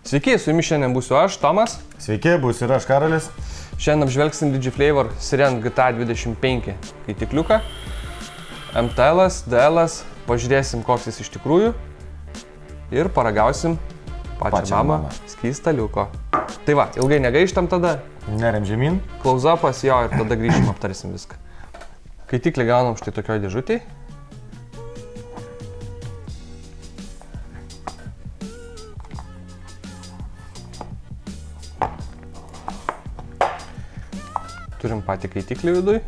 Sveiki, su jumis šiandien būsiu aš, Tomas. Sveiki, būsiu ir aš, Karolis. Šiandien apžvelgsim DigiFlavor Siren GTA 25 kaitikliuką, MTL'as, DL'as, pažiūrėsim, koks jis iš tikrųjų ir paragausim pačią mamą skystaliuko. Tai va, ilgai negaištam tada. Neriam žemyn. Close-upas jo ir tada grįšim, aptarsim viską. Kaitiklį gaunam štai tokioj dėžutėj. Turim patį kaitiklį viduj.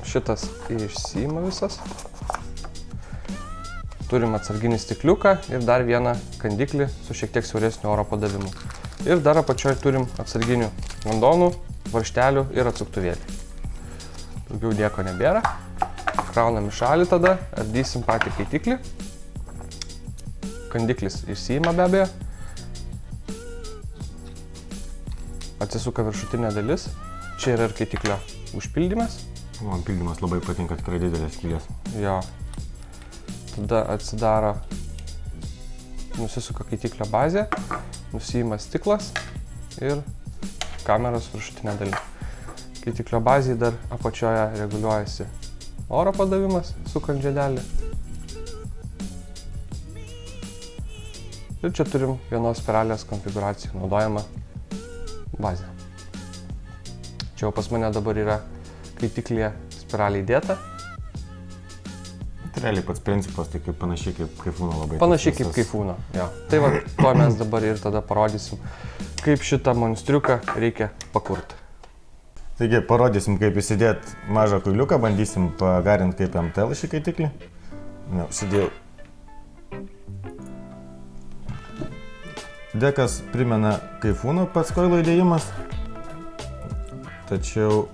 Šitas išsiima visas. Turim atsarginį stikliuką ir dar vieną kandiklį su šiek tiek siauresniu oro padavimu. Ir dar apačioj turim atsarginių vandonų, varžtelių ir atsuktuvėlį. Daugiau nieko nebėra. Kraunam į šalį tada, ardysim patį kaitiklį. Kandiklis išsiima be abejo. Atsisuka viršutinė dalis. Čia yra ir kaitiklio užpildymas. Man pildymas labai patinka, tikrai didelės skylės. Jo. Tada atsidaro, nusisuka kaitiklio bazė, nusiima stiklas ir kameros viršutinė dalis. Kaitiklio bazėje dar apačioje reguliuojasi oro padavimas, sukant žiedelį. Ir čia turim vienos spiralės konfiguraciją naudojamą bazę. Čia jau pas mane dabar yra kaitiklyje spiralė įdėta. Tai realiai pats principas, tai kaip panašiai kaip kaifūno labai. Panašiai kaip kaifūno, jo. Tai va, to mes dabar ir tada parodysim, kaip šitą monstriuką reikia pakurti. Taigi, parodysim, kaip įsidėti mažą kuiliuką, bandysim pagarinti kaip MTL šį kaitiklį. Ne, užsidėjau. Dekas primena kaifūno pats koilo įdėjimas, tačiau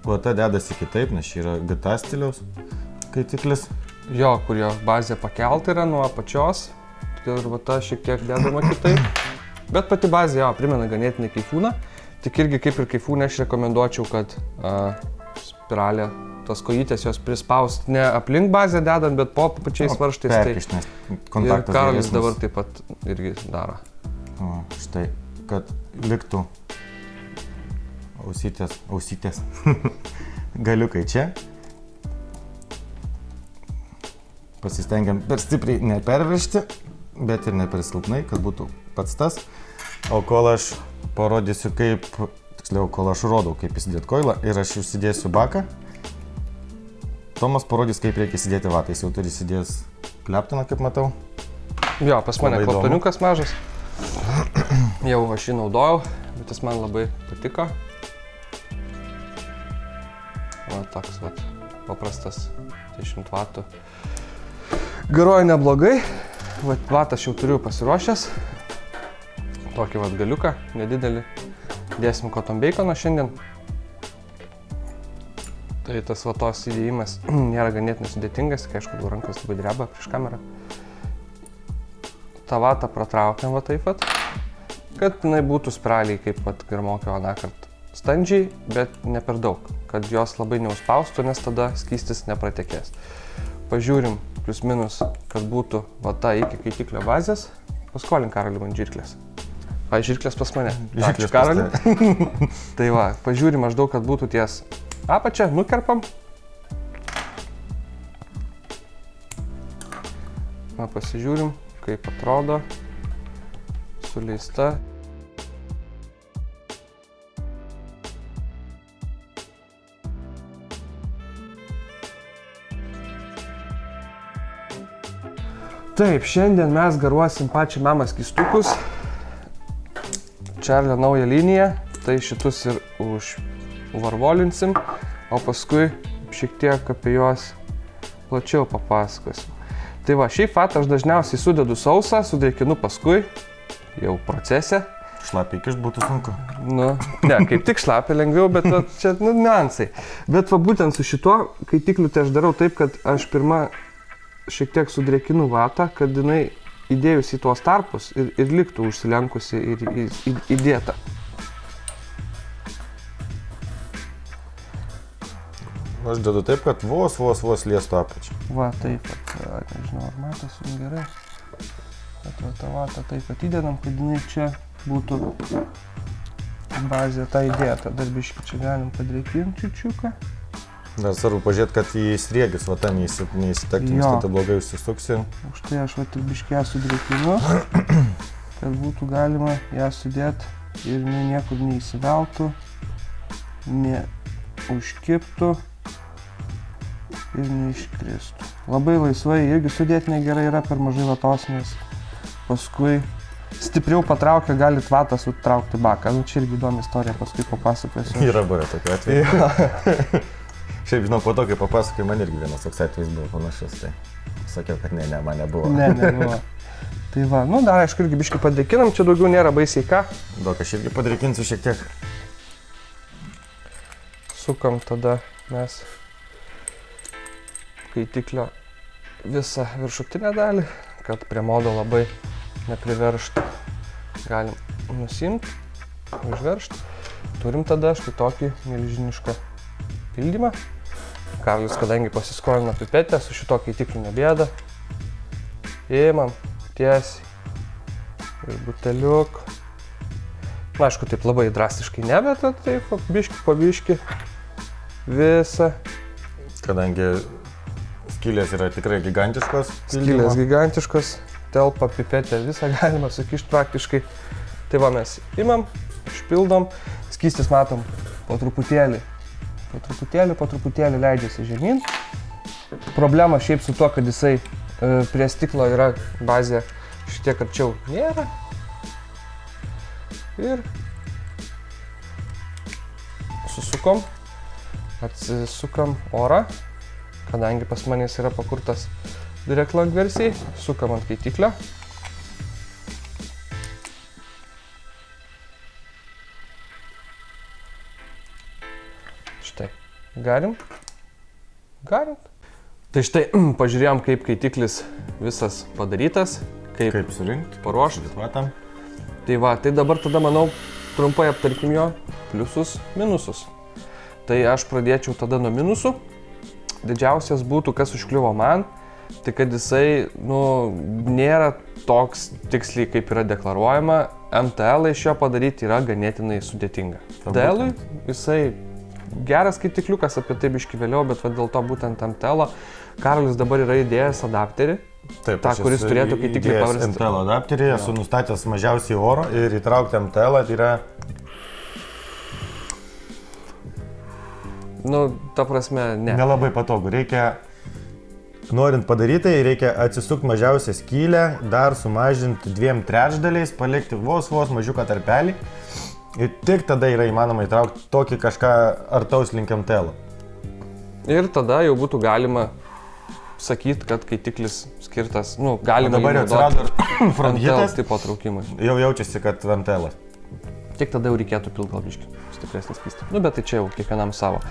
vata dedasi kitaip, nes čia yra GTA stiliaus kaitiklis. Jo, kur jo bazė pakelta yra nuo apačios, ir vata šiek tiek dedama kitaip. Bet pati bazė jo primena ganėtinai kaifūną, tik irgi kaip ir kaifūne aš rekomenduočiau, kad spiralė, tos kojytės jos prispaust ne aplink bazę dedant, bet po pačiais varžtais. Perkišnės, kontaktas. Ir Karolis dabar taip pat irgi daro. O, štai, kad liktų ausytės galiukai čia. Pasistengiam per stipriai nepervežti, bet ir ne per silpnai, kad būtų pats tas. O kol aš parodysiu kaip, tiksliau, kol aš rodau, kaip įsidėti koilą ir aš užsidėsiu baką, Tomas parodys, kaip reikia įsidėti vatą. Jis jau turi įsidėjęs kleptoną, kaip matau. Jo, pas mane kleptoniukas mažas. Jau aš jį naudojau, bet jis man labai patiko. O, toks vat, paprastas 10 vatų. Garuoja neblogai. Vatą aš jau turiu pasiruošęs. Tokį vat galiuką, nedidelį. Dėsim cotton bacono šiandien. Tai tas vatos įdėjimas nėra ganėtinai sudėtingas, kai aišku, rankos labai dreba prieš kamerą. tą vatą pratraukiam va taip pat, kad jinai būtų spiraliai kaip pat pirmokio anąkart standžiai, bet ne per daug, kad jos labai neužspaustų, nes tada skystis nepratekės. Pažiūrim plius minus, kad būtų va ta iki kaitiklio bazės. Paskolink Karoliu man žirklės. Žirklės pas mane. Ačiū Karoliu. Tai va, pažiūrim maždaug, kad būtų ties apačia, nukerpam. Va, pasižiūrim, kaip atrodo. Suleista. Taip, šiandien mes garuosim pačią mamą skystukus. Čarlio naują liniją, tai šitus ir užvarvolinsim, o paskui šiek tiek apie juos plačiau papasakosim. Tai va, šiaip vatą aš dažniausiai sudedu sausą, sudrėkinu paskui, jau procese. Šlapiai įkišt būtų sunku. Nu, ne, kaip tik šlapia lengviau, bet va, čia, nu, niuansai. Bet va, būtent su šituo kaitikliu tai aš darau taip, kad aš pirmą šiek tiek sudrėkinu vatą, kad jinai įdėjus į tuos tarpus ir liktų užsilenkusi ir įdėta. Aš dedu taip, kad vos liestų apačią. Va, taip, nežinau, ar matosi gerai. Bet va, tą vatą taip pat įdedam, kad jinai čia būtų bazė tą įdėta. Dar biškį čia galim padrėkinti čiučiuką. Dar svarbu pažiūrėti, kad į sriegius va ten neįsitekti, nes tada blogai užsisuksi. Už tai aš va tik biškį ją sudrėkinu, kad būtų galima ją sudėti ir niekur neįsiveltų, neužkiptų ir neiškristų. Labai laisvai irgi sudėti negerai yra per mažai vatos, nes paskui stipriau patraukia, galit vatą sutraukti baką. Nu, čia irgi įdomi istorija, paskui papasakosiu. Yra buvę tokiu atveju. Šiaip žinau, po to, kai papasakai, man irgi vienas toks atvejis buvo panašus, tai sakiau, kad ne, man nebuvo. Nebuvo. Tai va, nu dar aišku irgi biškį padrėkinam, čia daugiau nėra baisiai ką. Daug aš irgi padrėkinsiu šiek tiek. Sukam tada mes kaitiklio visą viršutinę dalį, kad prie modo labai nepriveršt. Galim nusimti, užveršt. Turim tada štai tokį milžinišką pildymą. Karolis, kadangi pasiskolino pipetę, su šito kaitikliu nebėda. Įmam tiesiai ir buteliuk. Na, aišku, taip labai drastiškai ne, bet taip, biški po biški visą. Kadangi skylės yra tikrai gigantiškos. Skylės gigantiškos, telpa pipetę visą galima sukišti praktiškai. Tai va mes imam, išpildom, skystis matom po truputėlį leidžiasi žemyn. Problema šiaip su tuo, kad jisai prie stiklo yra bazė šitiek arčiau nėra. Ir susukom, atsisukam orą, kadangi pas manęs yra pakurtas direct lang versijai, sukam ant kaitiklio. Štai, galim. Tai štai, pažiūrėjom, kaip kaitiklis visas padarytas, kaip surinkti, paruošti. Matom. Tai va, tai dabar tada, manau, trumpai aptarkim jo pliusus, minusus. Tai aš pradėčiau tada nuo minusų. Didžiausias būtų, kas užkliuvo man, tai kad jisai, nėra toks tiksliai, kaip yra deklaruojama. MTL iš jo padaryti yra ganėtinai sudėtinga. DL-ui jisai geras kaitikliukas, apie tai biškį vėliau, bet va, dėl to būtent MTL-o Karolis dabar yra įdėjęs adapterį. Taip, tą, kuris turėtų kaitiklį paversti. MTL adapterį, esu nustatęs mažiausiai oro ir įtraukti MTL tai yra... Ta prasme, ne. Nelabai patogu. Reikia, norint padaryti, reikia atsisukti mažiausią skylę, dar sumažinti 2/3, palikti vos mažiuką tarpelį ir tik tada yra įmanoma įtraukti tokį kažką artaus link MTL. Ir tada jau būtų galima sakyti, kad kaitiklis skirtas, galima dabar jau atsirado fronthitas tipo traukimui. Jau jaučiasi, kad MTL. Tik tada jau reikėtų pilt gal biškį stipresnį skystį. Bet tai čia jau kiekvienam savo.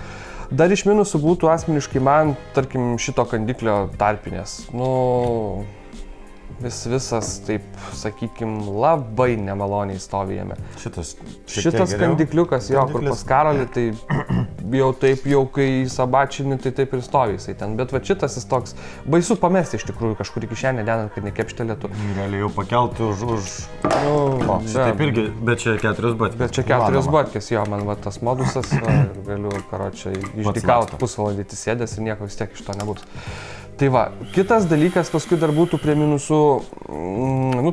Dar iš minusų būtų asmeniškai man, tarkim, šito kandiklio tarpinės. Visas, taip sakykim, labai nemaloniai stovi jame. Šitas kandikliukas, kur pas Karolį, tai jau kai sabačinį, tai taip ir stovi jisai ten. Bet va šitas jis toks baisu pamesti iš tikrųjų kažkur į kišenę dedant, kad nekepštelėtų. Gali jau pakelti už... Taip irgi, bet čia 4 batkės. Bet čia 4 batkės, jo, man va tas modusas, galiu, karočią, išdykauti pusvalandį sėdęs ir nieko vis tiek iš to nebus. Tai va, kitas dalykas paskui dar būtų prie minusų,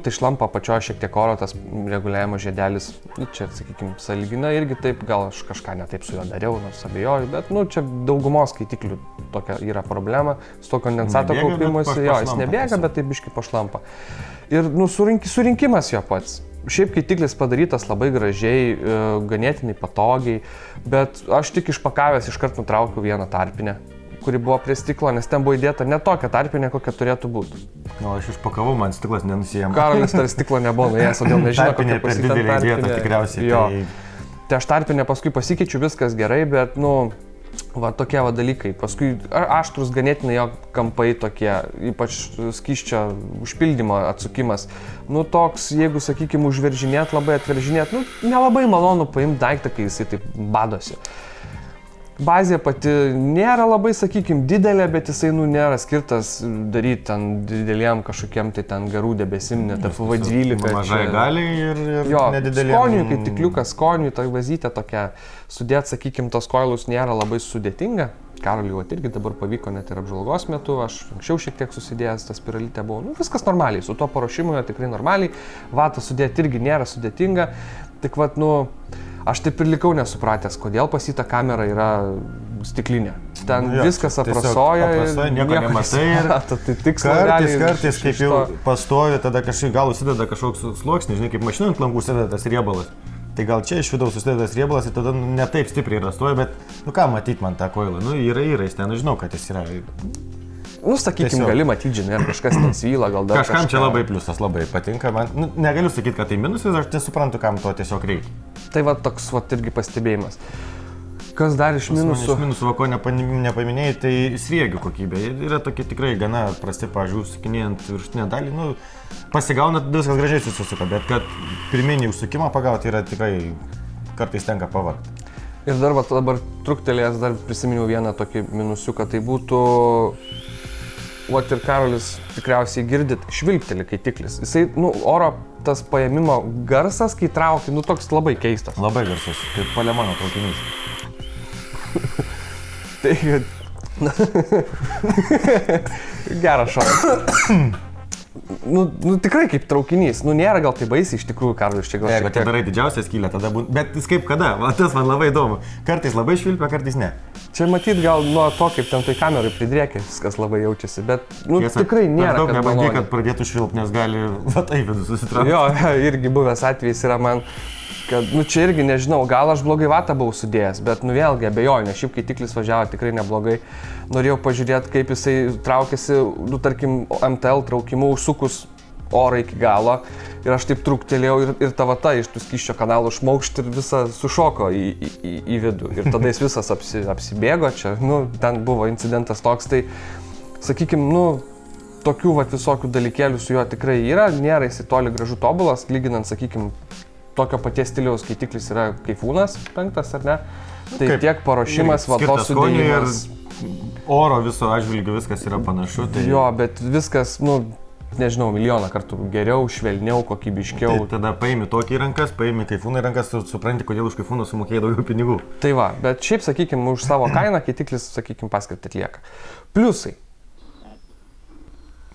tai šlampa apačioje šiek tiek oro, tas reguliavimo žiedelis, čia, sakykime, sąlygina irgi taip, gal aš kažką ne taip su juo dariau, nors abejoju, bet, čia daugumos skaitiklių tokia yra problema, su to kondensato kaupimuose, jis nebėga, bet taip biškai pašlampa. Ir, surinkimas jo pats. Šiaip kaitiklis padarytas labai gražiai, ganėtinai patogiai, bet aš tik išpakavęs iškart nutraukiau vieną tarpinę. kuri buvo prie stiklo, nes ten buvo įdėta ne tokia tarpinė, kokia turėtų būti. Nu, aš išpakavau, man stiklas nenusijama. Karolis tarp stiklo nebuvo nuėjęs, todėl nežinau, kokia per didelė įdėta tikriausiai. Jo. Tai aš tarpinę paskui pasikeičiu, viskas gerai, bet, va tokie va dalykai. Paskui aštrus ganėtinai jo kampai tokie, ypač skysčio užpildymo atsukimas. Toks, jeigu, sakykime, užveržinėt, labai atveržinėt, nelabai malonu paimti daiktą, kai jisai taip badosi. Bazė pati nėra labai, sakykime, didelė, bet jisai, nėra skirtas daryti ten dideliem kažkokiem tai ten garų debesim, net FV12. Mažai gali ir nedideliem. Skoniui, kaip tikliukas, skoniui, ta vazytė tokia, sudėt, sakykime, tos koilus nėra labai sudėtinga. Karoliui irgi dabar pavyko net ir apžvalgos metu, aš anksčiau šiek tiek susidėjęs, ta spiralytė buvo, viskas normaliai, su tuo paruošimu tikrai normaliai, vatą sudėti irgi nėra sudėtinga, tik aš taip ir likau nesupratęs, kodėl pas jį ta kamera yra stiklinė. Ten viskas aprasoja ir nieko nematai. Kartais, kaip jau pastovi, tada kažkaip gal užsideda kažkoks sluoksnis, žinai, kaip mašina ant langų užsideda tas riebalas. Tai gal čia iš vidaus užsideda tas riebalas ir tada ne taip stipriai rastoja, bet ką matyti man tą koilą, yra, jis ten, žinau, kad jis yra. Sakykime, gali matyti, žinai, ar kažkas nesvyla, gal dar kažkam čia labai pliusas, labai patinka, man negaliu sakyti, kad tai minusas, aš nesuprantu, kam to tiesiog reikia. Tai toks irgi pastebėjimas. Kas dar iš minusų? Iš minusų, ko nepaminėjai, tai sriegių kokybė. Yra tokie tikrai gana prasti, pavyzdžiui, užsukinėjant viršutinę dalį, pasigauna, viskas gražiai susisuka, bet kad pirminį užsukimą pagauti yra tikrai kartais tenka pavargti. Ir dar dabar truktelėjęs, dar prisiminiau vieną tokį minusiuką, tai būtų ir Karolis tikriausiai girdit, švilpteli kaitiklis. Jisai, oro tas paėmimo garsas, kai trauki, toks labai keistas. Labai garsus, kaip Palemano traukinys. Tai, geras šokas. Tikrai kaip traukinys, nėra gal tai baisiai iš tikrųjų, Karolis, čia gal. Jeigu tai darai didžiausią skylę, tada būna, bet jis kaip kada, tas man labai įdomu. Kartais labai švilpia, kartais ne. Čia matyt gal nuo to, kaip ten tai kamerai pridrėkia, viskas labai jaučiasi, bet tikrai nėra. Daug nebandyk, kad pradėtų švilpti, nes gali taip vidus susitraukti. Jo, irgi buvęs atvejis yra man, kad, čia irgi nežinau, gal aš blogai vatą buvau sudėjęs, bet vėlgi abejoju, nes šiaip kai tiklis važiavo tikrai neblogai. Norėjau pažiūrėti, kaip jisai traukėsi, tarkim, MTL traukimu užsukus orą iki galo ir aš taip truktelėjau ir ta vata iš tų skysčio kanalų šmaukšt ir visą sušoko į vidų ir tada jis visas apsibėgo čia, ten buvo incidentas toks, tai sakykime, tokių visokių dalykėlių su juo tikrai yra, nėra jis toli gražu tobulas, lyginant, sakykime, tokio paties stiliaus skaitiklis yra kaifūnas 5, ar ne? Tai tiek paruošimas, vatos sudėjimas. Oro viso atžvilgiu viskas yra panašu. Tai... Jo, bet viskas, nežinau, milijoną kartų geriau, švelniau, kokybiškiau. Tai tada paimi tokį rankas, paimi kaifūną į rankas, supranti, kodėl už kaifūną sumokėjai daugiau pinigų. Tai va, bet šiaip, sakykime, už savo kainą kaitiklis, sakykime, paskirtį atlieka. Pliusai.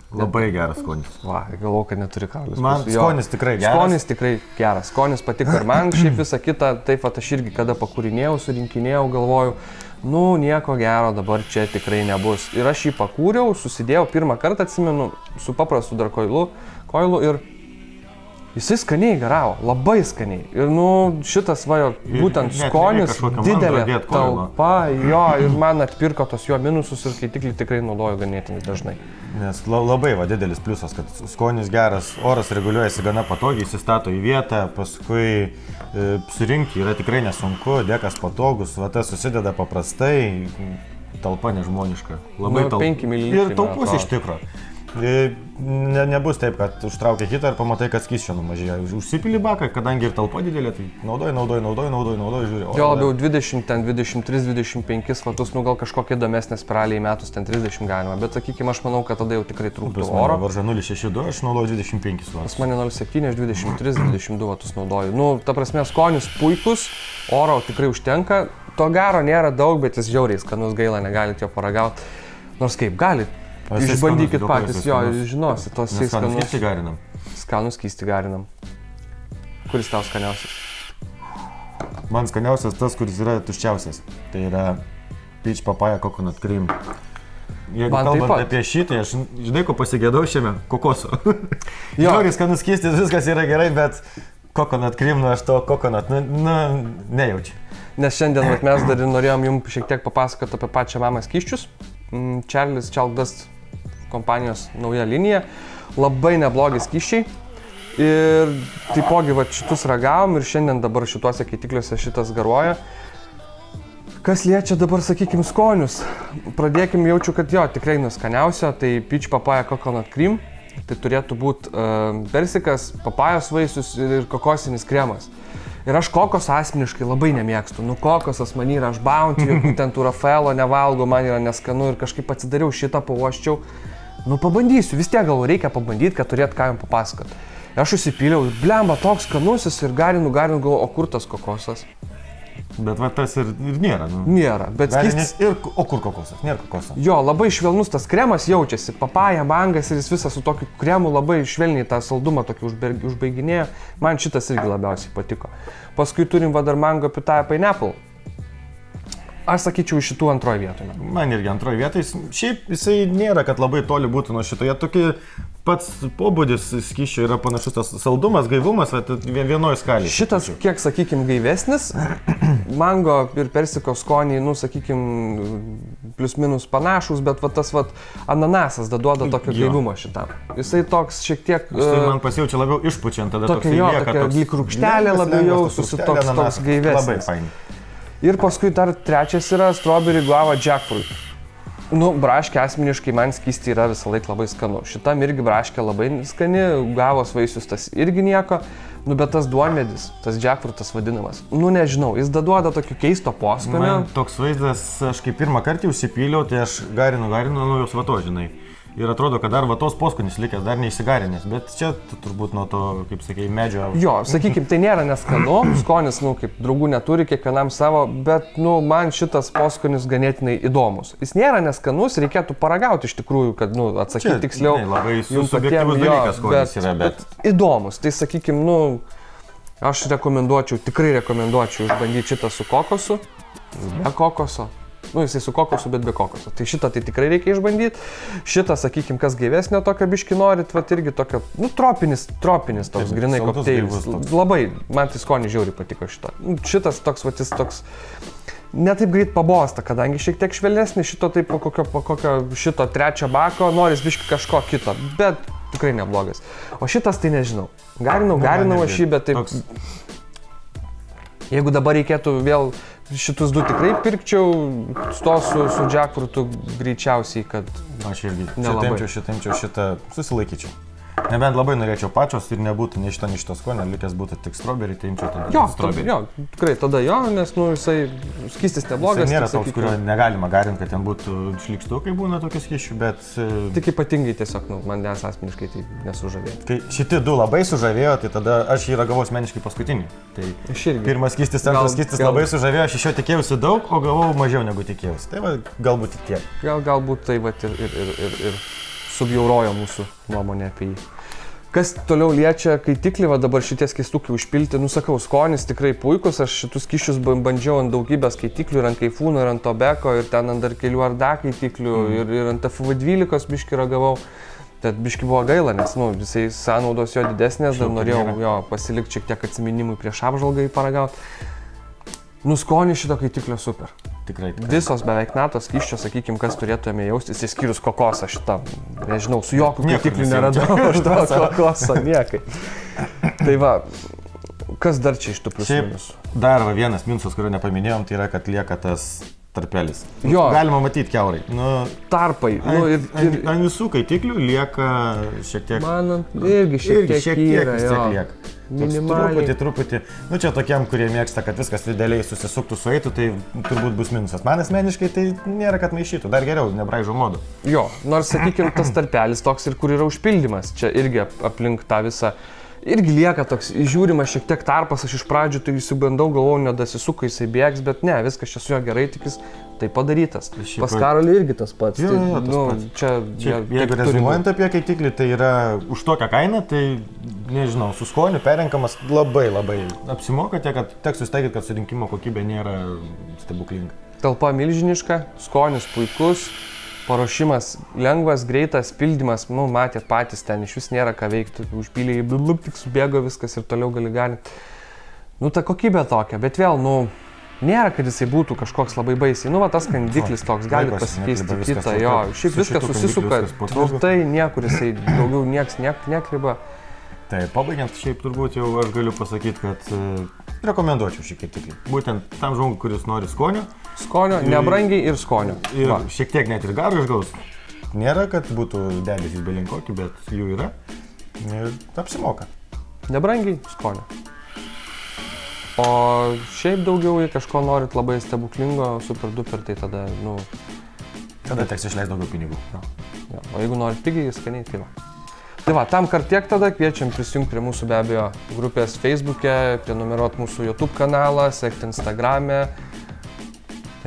Labai geras skonis. Va, galvoju, kad neturi Karolis. Man skonis tikrai geras. Skonis tikrai geras. Skonis patiko ir man, šiaip visą kitą, taip pat aš irgi kada pakurinėjau, surinkinėjau, galvoju, nieko gero dabar čia tikrai nebus. Ir aš jį pakūriau, susidėjau pirmą kartą, atsimenu, su paprastu dar koilu ir jisai skaniai garavo, labai skaniai. Ir šitas būtent skonis, didelė talpa, jo, ir man atpirko tos jo minusus ir kaitiklį tikrai naudoju ganėtinai dažnai. Nes labai didelis pliusas, kad skonis geras, oras reguliuojasi gana patogiai, įsistato į vietą, paskui surinkti yra tikrai nesunku, dėkas patogus, tas susideda paprastai, talpa nežmoniška. Labai 5 ml. Ir taupus iš tikro. Nebus taip, kad užtraukia kitą ir pamatai, kad skysčio numažėjo. Užsipili baką, kadangi ir talpa didelė, tai naudoji, žiūri. Jo, labiau 20, ten 23, 25 vatus, gal kažkokie įdomesnės spiraliai metus, ten 30 galima, bet sakykime, aš manau, kad tada jau tikrai trūktų oro. Varža 0,62, aš naudoju 25 vatus. Pas mane 0,7, aš 23, 22 vatus naudoju. Ta prasme, skonis puikus, oro tikrai užtenka, to garo nėra daug, bet jis žiauriai skanus, gaila, negalit jo paragauti. Nors kaip, galit. Išbandykit patys, jo, žinosit, tos skanus skysti garinam. Skanus skysti garinam. Kuris tau skaniausias? Man skaniausias tas, kuris yra tuščiausias. Tai yra peach papaya coconut cream. Jeigu kalbant apie šitą, aš žinai, ko pasigėdau šiame? Kokoso. Žiauriai skanus skystis, viskas yra gerai, bet coconut cream, aš to coconut, nejaučiu. Nes šiandien mes dar norėjom jums šiek tiek papasakoti apie pačią mamą skysčius. Charlie's Chalk kompanijos nauja linija. Labai neblogi skysčiai. Ir taipogi šitus ragavom ir šiandien dabar šituose keitikliuose šitas garuoja. Kas liečia dabar, sakykime, skonius. Pradėkim, jaučiu, kad jo, tikrai nuskaniausio, tai peach papaya coconut cream. Tai turėtų būti persikas, papajos vaisius ir kokosinis kremas. Ir aš kokos asmeniškai labai nemėgstu. Nu, kokosas man yra, aš bounty, jokių ten tų Rafaelo nevalgo, man yra neskanu ir kažkaip atsidariau šitą, pauoščiau. Nu, pabandysiu, vis tiek gal reikia pabandyti, kad turėt ką jums papasakot. Aš užsipyliau, blemba, toks skanusis ir garinu, galvoju, o kur tas kokosas? Bet va tas ir nėra. Nu. Nėra, bet skystis... O kur kokosas? Nėra kokoso. Jo, labai švelnus tas kremas jaučiasi, papaja, mangas ir jis visas su tokiu kremu labai švelniai tą saldumą tokį užbaiginėjo. Man šitas irgi labiausiai patiko. Paskui turim va dar mango pitaya pineapple. Aš sakyčiau šitų antroje vietoje. Man irgi antroje vietoje. Šiaip jisai nėra, kad labai toli būtų nuo šitoje. Tokie pats pobūdis skysčio yra panašus, tas saldumas, gaivumas, vienoje skalėje. Šitas, kiek, sakykime, gaivesnis, mango ir persiko skoniai, nu, sakykime, plius minus panašus, bet va tas va ananasas duoda tokio gaivumo šitam. Jisai toks šiek tiek... Jisai man pasijaučia labiau išpučiant, tada tokia lieka. Tokia lyg rūgštelė labiau jaustusi, toks gaivesnis. Labai fain. Ir paskui dar trečias yra strawberry guava jackfruit. Nu, braškė asmeniškai man skysti yra visą laiką labai skanu. Šitam irgi braškė labai skani, gavos vaisius tas irgi nieko. Nu, bet tas duonmedis, tas jackfruitas vadinamas. Nu, nežinau, jis duoda tokio keisto poskonio. Man toks vaizdas, aš kai pirmą kartą užsipyliau, tai aš garinu nuo jos vato, žinai. Ir atrodo, kad dar vatos poskonis likęs, dar neįsigarinęs, bet čia turbūt nuo to, kaip sakei, medžio... Jo, sakykime, tai nėra neskanu, skonis, nu, kaip draugų neturi, kiekvienam savo, bet, nu, man šitas poskonis ganėtinai įdomus. Jis nėra neskanus, reikėtų paragauti iš tikrųjų, kad, nu, atsakyti tiksliau. Ne, labai subjektyvus dalykas, skonis yra, bet... Įdomus, tai sakykime, nu, aš tikrai rekomenduočiau išbandyti šitą su kokosu, be kokoso. Nu, jisai su kokosu, bet be kokoso. Tai šitą tai tikrai reikia išbandyti. Šitą, sakykime, kas gaivesnio tokio biškį norit, va irgi tokio, nu, tropinis toks, grinai kokteilis. Labai, man tai skonį žiauriai patiko šito. Šitas toks, va, jis toks, netaip greit pabosta, kadangi šiek tiek švelnesnis, šito taip po kokio šito trečio bako, noris biškį kažko kito, bet tikrai neblogas. O šitas tai nežinau. Garinau aš jį, bet taip... Jeigu dabar reikėtų vėl šitus du tikrai pirkčiau, stosiu su jackfruitu greičiausiai, kad aš irgi nelabai. Šitą susilaikyčiau. Nebent labai norėčiau pačios ir nebūtų nei šito skonio, likęs būtų tik strawberry, tai imčiau tada strawberry. Jo, tikrai tada jo, nes nu, jisai skystis neblogas. Jisai nėra toks, kurio negalima garinti, kad ten būtų šlikštukai būna tokių skysčių, bet... Tik ypatingai tiesiog, nu, man nes asmeniškai tai nesužavėjo. Kai šitie du labai sužavėjo, tai tada aš jį ragavau asmeniškai paskutinį. Tai pirmas skystis, antras skystis labai sužavėjo, aš iš jo tikėjausi daug, o gavau mažiau negu tikėjausi. Tai va, galbūt tik tiek. Galbūt tai va ir subjaurojo mūsų nuomonę apie jį. Kas toliau liečia kaitiklį, va dabar šitie skaistukai užpilti, nusakau, skonis tikrai puikus, aš šitus skysčius bandžiau ant daugybės kaitiklių, ir ant kaifūno, ir ant tobeko, ir ten ant dar kelių arda kaitiklių, ir ant FV12 biškį ragavau. Tad biškį buvo gaila, nes nu, visai sąnaudos jo didesnės, dar norėjau jo pasilikti šiek tiek atsiminimui prieš apžvalgą paragauti. Nu, skonis šito kaitiklio super. Tikrai. Visos beveik natos skysčio, sakykime, kas turėtume jaustis, išskyrus kokosą šitam. Nežinau, su jokiu kaitikliu neradau aš to kokoso, niekai. Tai va, kas dar čia iš tų plius minusų? Dar vienas minusas, kurio nepaminėjom, tai yra, kad lieka tas tarpelis. Jo. Galima matyti kiaurai. Nu, tarpai. Ant visų kaitiklių lieka šiek tiek... Man irgi šiek tiek lieka. Truputį. Nu čia tokiam, kurie mėgsta, kad viskas idealiai susisuktų, sueitų, tai turbūt bus minusas. Man asmeniškai tai nėra, kad maišytų. Dar geriau, nebraižo modų. Jo, nors, sakykime, tas tarpelis toks ir kur yra užpildymas. Čia irgi aplink tą visą. Irgi lieka toks, žiūrimas šiek tiek tarpas, aš iš pradžių tai įsibandau, galvojau, nedasisuka, jisai bėgs, bet ne, viskas čia su juo gerai, tik jis tai padarytas. Pas Karolį irgi tas pats. Jo, tas pats. Čia, jeigu rezumuojant apie kaitiklį, tai yra už tokią kainą, tai nežinau, su skoniu perrenkamas labai apsimoka, tiek, kad teks susitaikyti, kad surinkimo kokybė nėra stebuklinga. Talpa milžiniška, skonis puikus. Paruošimas lengvas, greitas, pildymas, nu, matėt patys, ten iš vis nėra ką veikti, užpylė į tik subėgo viskas ir toliau gali. Nu, ta kokybė tokia, bet vėl, nu, Nėra, kad jisai būtų kažkoks labai baisiai. Nu, va, tas kandiklis toks, gali pasikeisti kitą, jo. Šiaip viskas susisuka tvirtai, niekur jisai daugiau nieks nekliba. Tai pabaigiant, šiaip turbūt jau aš galiu pasakyti, kad rekomenduočiau šį kaitiklį. Būtent tam žmogui, kuris nori skonio. Skonio, nebrangiai ir skonio. Ir šiek tiek net ir garo išgaus. Nėra, kad būtų debesys belinkokį, bet jų yra. Ir apsimoka. Nebrangiai, skonio. O šiaip daugiau, jei kažko norit labai stebuklingo, super duper, tai tada, nu... Tada teks išleisti daugiau pinigų. Jo. O jeigu norit pigiai, skaniai, tai va. Tai va, tam kart tiek tada kviečiam prisijungti prie mūsų be abejo grupės Facebook'e, prenumeruot mūsų YouTube kanalą, sekti Instagram'e.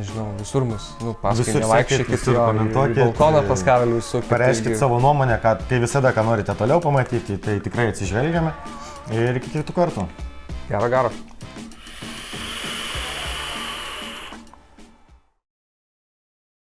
Nežinau, visur mus, nu, paskui nevaikščiokit jo, į balkoną pas Karalių įsukit. Pareiškit savo nuomonę, kad tai visada, ką norite toliau pamatyti, tai tikrai atsižvelgiame. Ir iki kitų kartų. Gero.